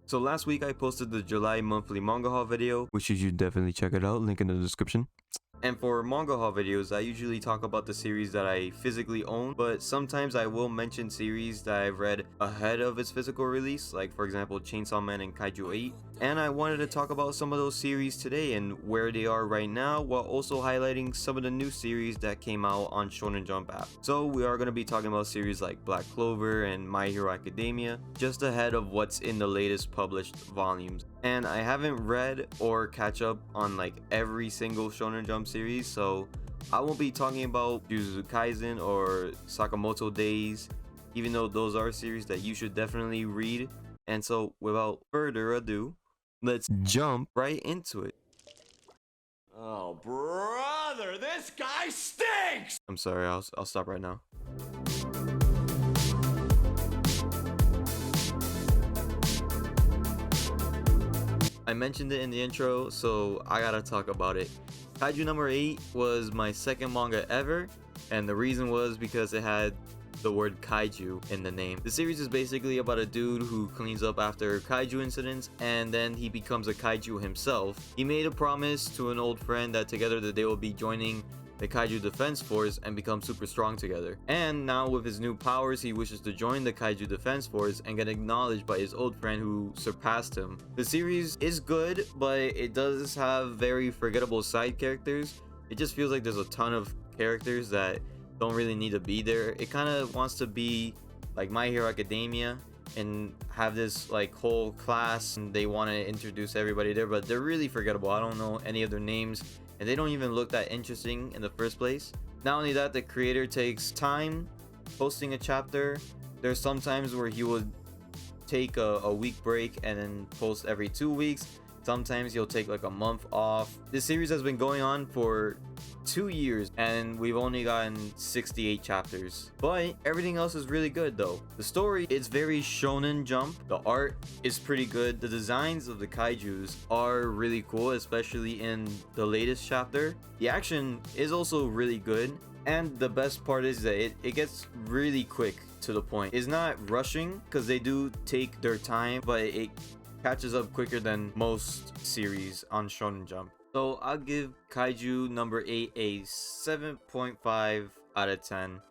So last week I posted the July monthly manga haul video, which you should definitely check it out, link in the description. And for manga haul videos, I usually talk about the series that I physically own, but sometimes I will mention series that I've read ahead of its physical release, like for example Chainsaw Man and Kaiju 8. And I wanted to talk about some of those series today and where they are right now, while also highlighting some of the new series that came out on Shonen Jump app. So we are going to be talking about series like Black Clover and My Hero Academia, just ahead of what's in the latest published volumes. And I haven't read or catch up on like every single Shonen Jump series, so I won't be talking about Jujutsu Kaisen or Sakamoto Days, even though those are series that you should definitely read. And so without further ado, let's jump right into it. Oh, brother, this guy stinks! I'm sorry, I'll stop right now. I mentioned it in the intro, so I gotta talk about it. Kaiju number 8 was my second manga ever, and the reason was because it had the word kaiju in the name. The series is basically about a dude who cleans up after kaiju incidents, and then he becomes a kaiju himself. He made a promise to an old friend that together that they will be joining the Kaiju Defense Force and become super strong together. And now with his new powers, he wishes to join the Kaiju Defense Force and get acknowledged by his old friend who surpassed him. The series is good, but it does have very forgettable side characters. It just feels like there's a ton of characters that don't really need to be there. It kind of wants to be like My Hero Academia and have this like whole class, and they want to introduce everybody there, but they're really forgettable. I don't know any of their names, and they don't even look that interesting in the first place. Not only that, the creator takes time posting a chapter. There's some times where he would take a week break and then post every 2 weeks. Sometimes he'll take like a month off. This series has been going on for 2 years and we've only gotten 68 chapters, but everything else is really good though. The story is very Shonen Jump. The art is pretty good. The designs of the kaijus are really cool, especially in the latest chapter. The action is also really good, and the best part is that it gets really quick to the point. It's not rushing because they do take their time, but it catches up quicker than most series on Shonen Jump. So I'll give Kaiju number 8 a 7.5 out of 10.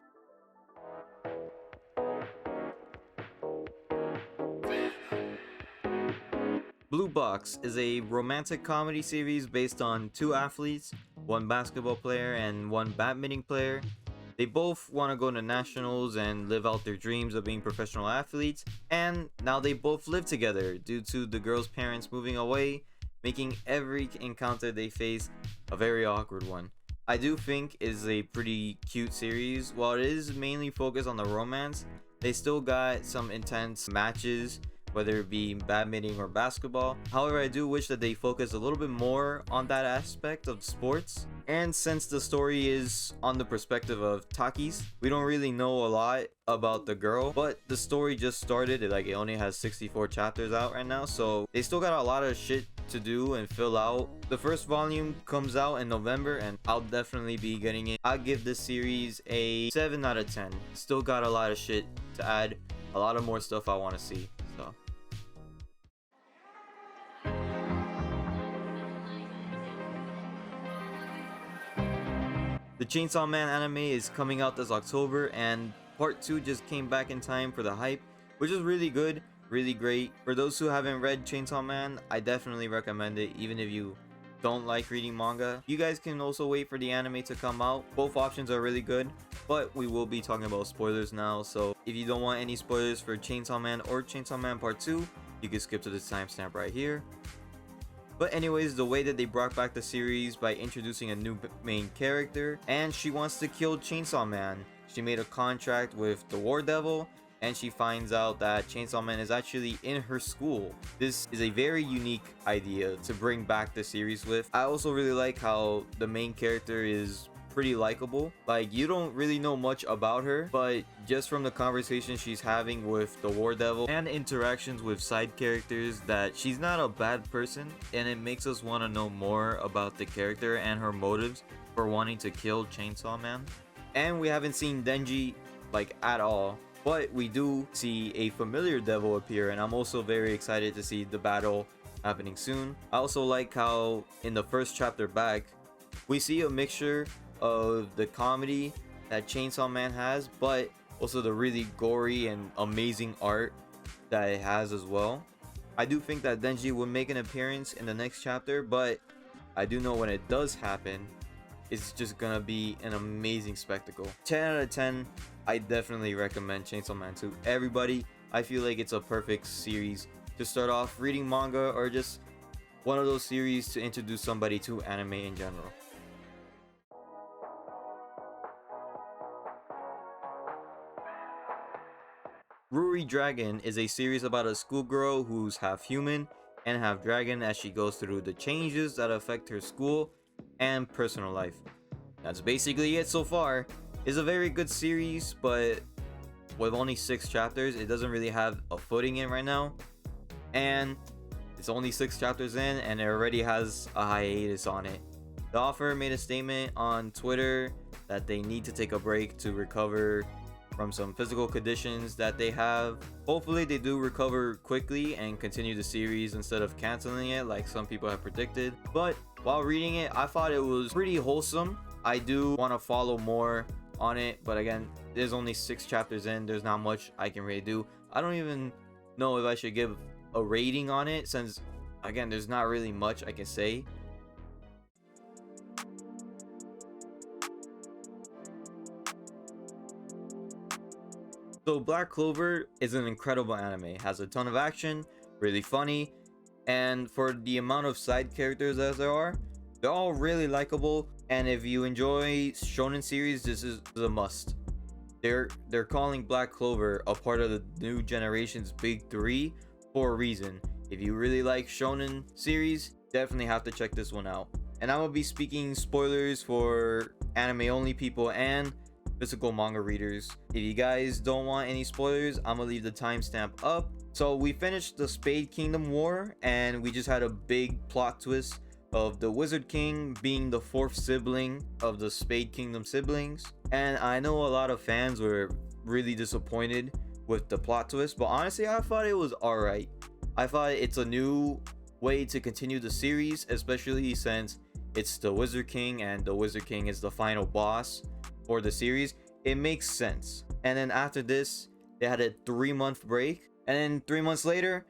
Blue Box is a romantic comedy series based on two athletes, one basketball player and one badminton player. They both want to go to nationals and live out their dreams of being professional athletes, and now they both live together due to the girl's parents moving away, making every encounter they face a very awkward one. I do think is a pretty cute series. While it is mainly focused on the romance, they still got some intense matches, whether it be badminton or basketball. However, I do wish that they focus a little bit more on that aspect of sports. And since the story is on the perspective of TrpyCris, we don't really know a lot about the girl, but the story just started. It only has 64 chapters out right now, so they still got a lot of shit to do and fill out. The first volume comes out in November and I'll definitely be getting it. I'll give this series a 7 out of 10. Still got a lot of shit to add, a lot of more stuff I want to see. So the Chainsaw Man anime is coming out this October, and part 2 just came back in time for the hype, which is really good, really great. For those who haven't read Chainsaw Man, I definitely recommend it, even if you don't like reading manga. You guys can also wait for the anime to come out. Both options are really good, but we will be talking about spoilers now, so if you don't want any spoilers for Chainsaw Man or Chainsaw Man Part 2, you can skip to this timestamp right here. But anyways, the way that they brought back the series by introducing a new main character, and she wants to kill Chainsaw Man. She made a contract with the War Devil, and she finds out that Chainsaw Man is actually in her school. This is a very unique idea to bring back the series with. I also really like how the main character is pretty likable. Like, you don't really know much about her, but just from the conversation she's having with the War Devil and interactions with side characters, that she's not a bad person, and it makes us want to know more about the character and her motives for wanting to kill Chainsaw Man. And we haven't seen Denji like at all But we do see a familiar devil appear, and I'm also very excited to see the battle happening soon. I also like how in the first chapter back, we see a mixture of the comedy that Chainsaw Man has, but also the really gory and amazing art that it has as well. I do think that Denji will make an appearance in the next chapter, but I do know when it does happen, it's just gonna be an amazing spectacle. 10 out of 10, I definitely recommend Chainsaw Man to everybody. I feel like it's a perfect series to start off reading manga, or just one of those series to introduce somebody to anime in general. Ruri Dragon is a series about a schoolgirl who's half human and half dragon as she goes through the changes that affect her school and personal life. That's basically it so far. It's a very good series, but with only 6 chapters, it doesn't really have a footing in right now. And it's only 6 chapters in, and it already has a hiatus on it. The author made a statement on Twitter that they need to take a break to recover from some physical conditions that they have. Hopefully they do recover quickly and continue the series instead of canceling it like some people have predicted. But while reading it, I thought it was pretty wholesome. I do want to follow more on it, but again, there's only 6 chapters in. There's not much I can really do. I don't even know if I should give a rating on it, since again, there's not really much I can say. So Black Clover is an incredible anime. It has a ton of action, really funny, and for the amount of side characters as there are, they're all really likable. And if you enjoy shonen series, this is a must. They're calling Black Clover a part of the new generation's big 3 for a reason. If you really like shonen series, definitely have to check this one out. And I will be speaking spoilers for anime only people and physical manga readers. If you guys don't want any spoilers, I'm gonna leave the timestamp up. So we finished the Spade Kingdom War, and we just had a big plot twist of the Wizard King being the 4th sibling of the Spade Kingdom siblings. And I know a lot of fans were really disappointed with the plot twist, but honestly, I thought it was alright. I thought it's a new way to continue the series, especially since it's the Wizard King, and the Wizard King is the final boss for the series. It makes sense. And then after this, they had a 3-month break, and then 3 months later,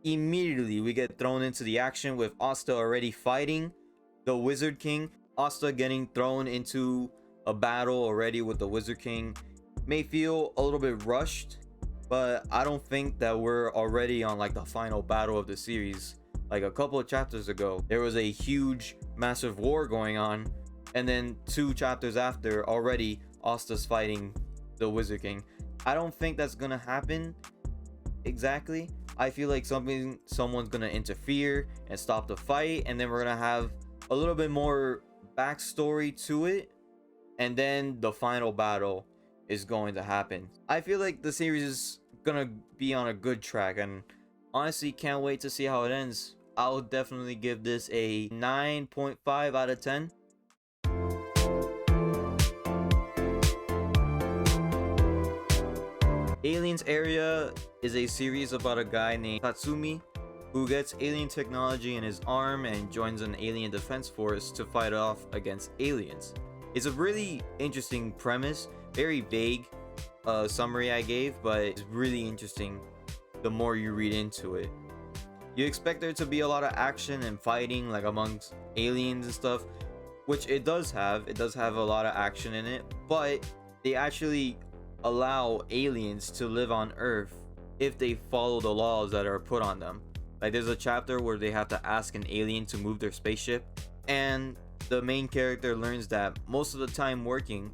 immediately we get thrown into the action with Asta already fighting the Wizard King. Asta getting thrown into a battle already with the Wizard King may feel a little bit rushed, but I don't think that we're already on like the final battle of the series. Like a couple of chapters ago, there was a huge massive war going on, and then 2 chapters after, already Asta's fighting the Wizard King. I don't think that's gonna happen exactly. I feel like someone's gonna interfere and stop the fight, and then we're gonna have a little bit more backstory to it, and then the final battle is going to happen. I feel like the series is gonna be on a good track, and honestly can't wait to see how it ends. I'll definitely give this a 9.5 out of 10. Aliens Area is a series about a guy named Tatsumi who gets alien technology in his arm and joins an alien defense force to fight off against aliens. It's a really interesting premise, very vague summary I gave, but it's really interesting the more you read into it. You expect there to be a lot of action and fighting like amongst aliens and stuff, which it does have. It does have a lot of action in it, but they actually allow aliens to live on Earth if they follow the laws that are put on them. Like there's a chapter where they have to ask an alien to move their spaceship, and the main character learns that most of the time working,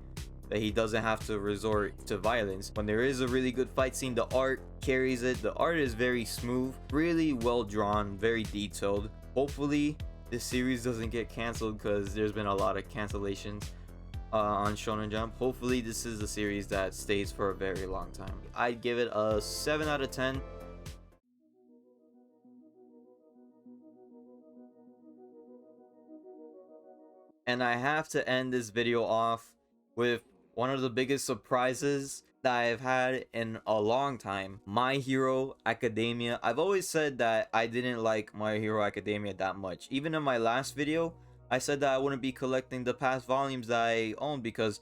that he doesn't have to resort to violence. When there is a really good fight scene, the art carries it. The art is very smooth, really well drawn, very detailed. Hopefully this series doesn't get canceled, because there's been a lot of cancellations on Shonen Jump. Hopefully this is a series that stays for a very long time. I'd give it a 7 out of 10. And I have to end this video off with one of the biggest surprises that I've had in a long time. My Hero Academia. I've always said that I didn't like My Hero Academia that much. Even in my last video, I said that I wouldn't be collecting the past volumes that I own because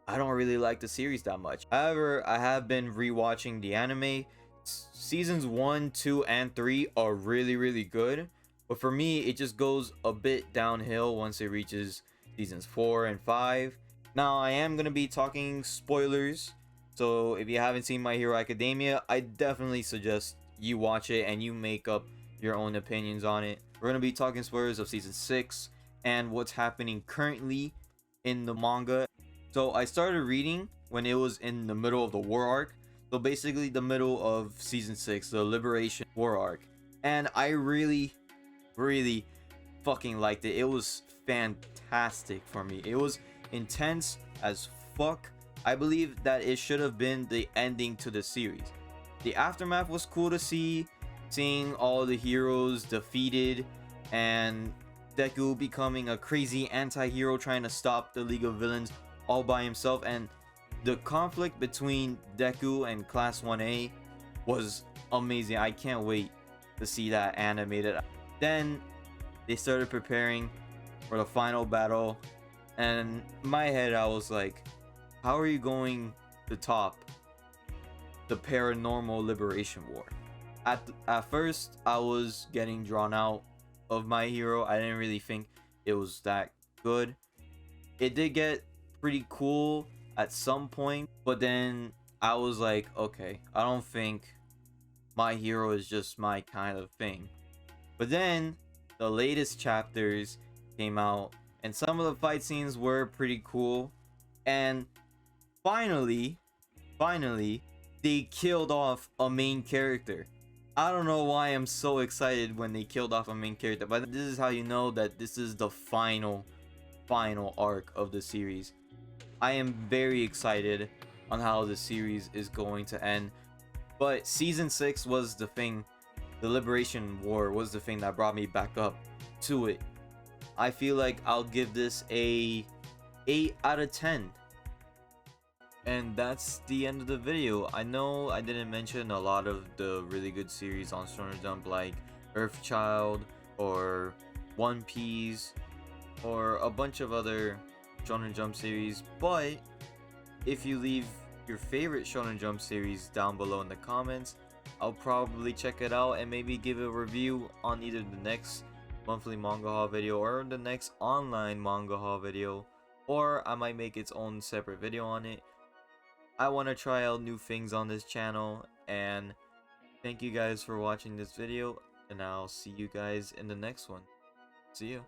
I don't really like the series that much. However, I have been rewatching the anime. Seasons 1, 2, and 3 are really good. But for me, it just goes a bit downhill once it reaches seasons 4 and 5. Now, I am going to be talking spoilers. So if you haven't seen My Hero Academia, I definitely suggest you watch it and you make up your own opinions on it. We're going to be talking spoilers of season 6 and what's happening currently in the manga. So I started reading when it was in the middle of the war arc. So basically the middle of season 6, the Liberation War arc. And I really fucking liked it. It was fantastic for me. It was intense as fuck. I believe that it should have been the ending to the series. The aftermath was cool to see, seeing all the heroes defeated and Deku becoming a crazy anti-hero trying to stop the League of Villains all by himself, and the conflict between Deku and Class 1A was amazing. I can't wait to see that animated. Then they started preparing for the final battle, and in my head I was like, how are you going to top the Paranormal Liberation War? At first I was getting drawn out of My Hero. I didn't really think it was that good. It did get pretty cool at some point, but then I was like, okay, I don't think My Hero is just my kind of thing. But then the latest chapters came out and some of the fight scenes were pretty cool, and finally they killed off a main character. I don't know why I'm so excited when they killed off a main character, but this is how you know that this is the final arc of the series. I am very excited on how the series is going to end. But season 6 was the thing. The Liberation War was the thing that brought me back up to it. I feel like I'll give this a 8 out of 10. And that's the end of the video. I know I didn't mention a lot of the really good series on Shonen Jump like Earthchild or One Piece or a bunch of other Shonen Jump series, but if you leave your favorite Shonen Jump series down below in the comments, I'll probably check it out and maybe give a review on either the next monthly manga haul video or the next online manga haul video, or I might make its own separate video on it. I want to try out new things on this channel, and thank you guys for watching this video, and I'll see you guys in the next one. See ya.